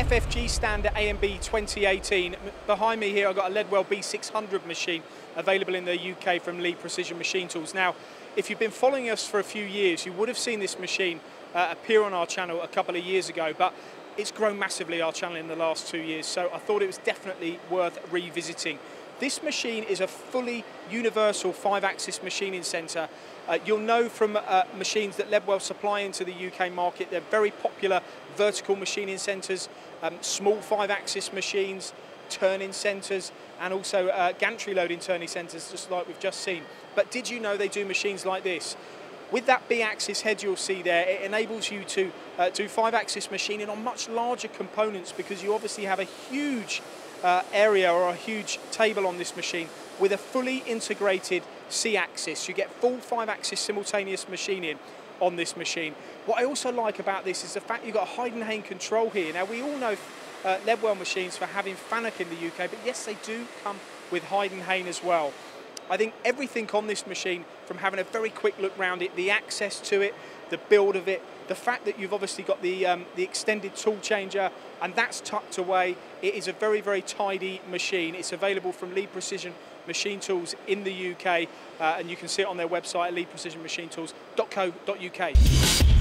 FFG Standard AMB 2018. Behind me here I've got a Leadwell B600 machine available in the UK from Lead Precision Machine Tools. Now, if you've been following us for a few years, you would have seen this machine appear on our channel a couple of years ago, but it's grown massively, our channel, in the last 2 years, so I thought it was definitely worth revisiting. This machine is a fully universal 5-axis machining centre. You'll know from machines that Leadwell supply into the UK market, they're very popular vertical machining centres, small 5-axis machines, turning centres, and also gantry loading turning centres, just like we've just seen. But did you know they do machines like this? With that B-axis head you'll see there, it enables you to do 5-axis machining on much larger components, because you obviously have a huge area or a huge table on this machine with a fully integrated C-axis. You get full 5-axis simultaneous machining on this machine. What I also like about this is the fact you've got a Heidenhain control here. Now, we all know Leadwell machines for having Fanuc in the UK, but yes, they do come with Heidenhain as well. I think everything on this machine, from having a very quick look round it, the access to it, the build of it, the fact that you've obviously got the extended tool changer, and that's tucked away. It is a very, very tidy machine. It's available from Lead Precision Machine Tools in the UK, and you can see it on their website at leadprecisionmachinetools.co.uk.